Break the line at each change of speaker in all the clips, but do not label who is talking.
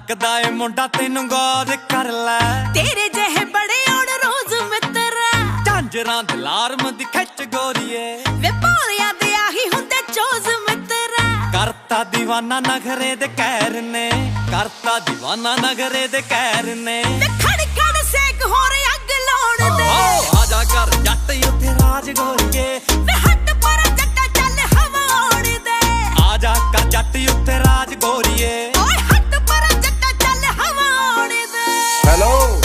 ਤੱਕਦਾ ਏ ਮੁੰਡਾ ਤੈਨੂੰ ਗੌਰ ਕਰ ਲੈ,
ਤੇਰੇ ਜਿਹੇ ਬੜੇ ਆਉਣ ਰੋਜ਼ ਮਿੱਤਰਾ,
ਝਾਂਜਰਾਂ ਦੇ ਲਾਰਮ ਦੀ ਖਿੱਚ ਗੋਰੀਏ,
ਵੇ ਭੋਲਿਆਂ ਦੇ ਆਹੀ ਹੁੰਦੇ ਚੋਜ਼ ਮਿੱਤਰਾ।
ਕਰਤਾ ਦੀਵਾਨਾ ਨਖਰੇ ਦੇ ਕਹਿਰ ਨੇ, ਕਰਤਾ ਦੀਵਾਨਾ ਨਖਰੇ ਦੇ ਕਹਿਰ ਨੇ।
ਵੇ ਖੜ ਖੜ ਸੇਕ ਹੋਰ ਅੱਗ ਲਾਉਣ ਦੇ,
ਆਜਾ ਕਰ ਜੱਟ ਉੱਥੇ ਰਾਜ ਗੋਰੀਏ,
ਵੇ ਹੱਟ ਪਰ ਜੱਟਾ ਚੱਲ ਹਵਾ ਉਣ ਦੇ।
ਆਜਾ ਕਰ ਜੱਟ ਉੱਥੇ ਰਾਜ ਗੋਰੀਏ,
ਓਏ ਹੱਟ ਪਰ ਜੱਟਾ ਚੱਲ ਹਵਾ ਉਣ ਦੇ।
ਹੈਲੋ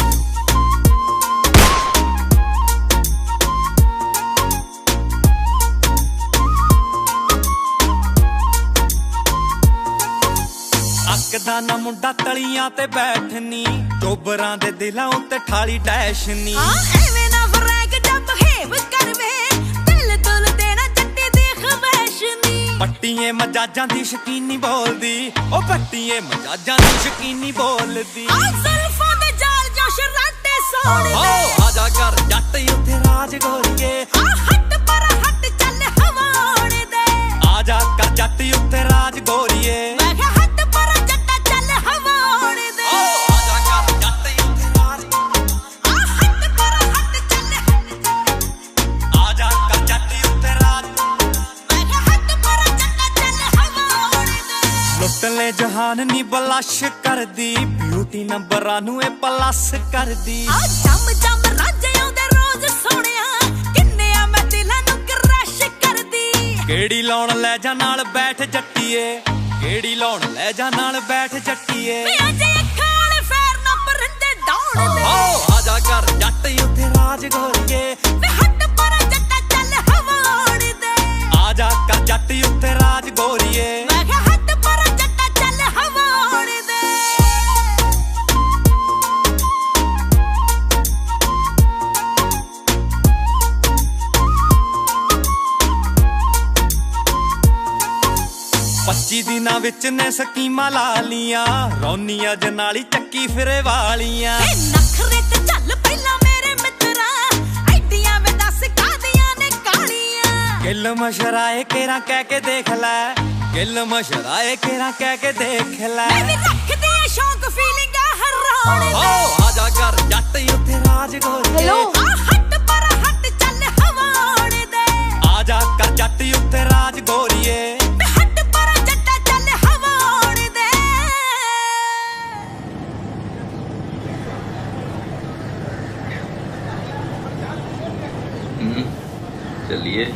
ਅੱਕਦਾ ਨਾ ਮੁੰਡਾ ਤਲੀਆਂ ਤੇ ਬੈਠਨੀ, ਟੋਬਰਾਂ ਦੇ ਦਿਲਾਂ ਉੱਤੇ ਠਾਲੀ ਡੈਸ਼ਨੀ।
ਹਾਂ ਐਵੇਂ ਨਾ ਫਰੈਕ ਜੱਬ ਹੇਵ ਕਰਵੇ, ਦਿਲ ਦੁਲ ਦੇਣਾ ਜੱਟੀ ਦੀ ਖਵੈਸ਼ਨੀ।
ਪੱਟੀਏ ਮਜਾਜਾਂ ਦੀ ਸ਼ਕੀਨੀ ਬੋਲਦੀ, ਉਹ ਪੱਟੀਏ ਮਜਾਜਾਂ ਦੀ ਸ਼ਕੀਨੀ ਬੋਲਦੀ।
ਆ ਜ਼ੁਲਫਾਂ ਦੇ ਜਾਲ ਜੋ ਸ਼ਰਾਟੇ ਸੋਹਣੇ,
ਆਜਾ ਕਰ ਜੱਟ ਉੱਥੇ ਰਾਜ ਗੋਰੀਏ,
ਆ ਹੱਟ ਪਰ ਹੱਟ ਚੱਲ ਹਵਾ ਉਣ ਦੇ।
ਆਜਾ ਕਰ ਜੱਟ ਉੱਥੇ ਰਾਜ ਗੋਰੀਏ,
ਮੈਂ ਕਿਹਾ ਹੱਟ ਪਰ ਜੱਟਾ ਚੱਲ ਹਵਾ ਉਣ ਦੇ।
ਆਜਾ ਕਰ ਜੱਟ ਉੱਥੇ ਰਾਜ,
ਆ ਹੱਟ ਪਰ ਹੱਟ ਚੱਲ,
ਆਜਾ ਕਰ ਜੱਟ ਉੱਥੇ ਰਾਜ।
ਮੈਂ ਕਿਹਾ ਹੱਟ ਪਰ ਜੱਟਾ ਚੱਲ ਹਵਾ ਉਣ ਦੇ।
ਲੁੱਟ ਲੈ ਜਹਾਨ ਨੀ ਬਲਸ਼ ਕਰਦੀ, ਬਿਊਟੀ ਨੰਬਰਾਂ ਨੂੰ ਇਹ ਪਲੱਸ ਕਰਦੀ।
ਆ ਜੰਮ ਜੰਮ ਰਾਜੇ ਆਉਂਦੇ ਰੋਜ਼ ਸੋਹਣਿਆ, ਕਿੰਨੇ ਆ ਮੈਂ ਦਿਲਾਂ ਨੂੰ ਕਰਸ਼ ਕਰਦੀ।
ਕਿਹੜੀ ਲਾਉਣ ਲੈ ਜਾ ਨਾਲ ਬੈਠ ਜੱਟੀਏ, ਕਿਹੜੀ ਲਾਉਣ ਲੈ ਜਾ ਨਾਲ ਬੈਠ ਜੱਟੀਏ।
ਵੇ ਅਜੇ ਅੱਖਾਂ ਵਾਲੇ ਫੇਰ ਨਾ ਪਰਿੰਦੇ ਡਾਉਣ ਦੇ।
ਆਜਾ ਕਰ ਜੱਟ ਉੱਥੇ ਰਾਜ ਗੋਰੀਏ,
ਵੇ ਹੱਟ ਪਰ ਜੱਟਾ ਚੱਲ ਹਵਾ ਉਣ ਦੇ।
ਆਜਾ ਕਰ ਜੱਟ ਉੱਥੇ ਰਾਜ ਗੋਰੀਏ,
ਮੈਂ ਕਿਹਾ ਹੱਟ ਪਰ ਜੱਟਾ ਚੱਲ ਹਵਾ ਉਣ ਦੇ।
ਪੱਚੀ ਦਿਨਾਂ ਵਿੱਚ ਨੇ ਸਕੀਮਾਂ ਲਾ ਲੀਆਂ, ਰੌਨੀਆਂ ਜਨਾਲੀ ਚੱਕੀ ਫਿਰੇ ਵਾਲੀਆਂ।
ਵੇ ਨਖਰੇ ਤੇ ਚੱਲ ਪਹਿਲਾਂ ਮੇਰੇ ਮਿੱਤਰਾ, ਐਡੀਆਂ ਵੇ ਦੱਸ ਕਾਦੀਆਂ ਨੇ ਕਾਲੀਆਂ।
ਗਿੱਲ ਮਸ਼ਰਾਏ ਕੇਰਾ ਕਹਿ ਕੇ ਦੇਖ ਲੈ, ਗਿੱਲ ਮਸ਼ਰਾਏ ਕੇਰਾ ਕਹਿ ਕੇ ਦੇਖ ਲੈ।
ਮੈਂ ਵੀ ਰੱਖਦੀ ਆ ਸ਼ੌਂਕ ਫੀਲਿੰਗਾਂ ਹਰਾਉਣ ਦੇ।
ਆਜਾ ਕਰ ਜੱਟ ਉੱਥੇ ਰਾਜ ਗੋਰੀਏ,
ਆ ਹੱਟ ਪਰ ਹੱਟ ਚੱਲ ਹਵਾ ਉਣ ਦੇ।
ਆਜਾ ਕਰ ਜੱਟ ਉੱਥੇ ਰਾਜ ਗੋਰੀਏ,
ਵੇ ਹੱਟ ਪਰ ਜੱਟਾ ਚੱਲ ਹਵਾ ਉਣ ਦੇ।
चलिए।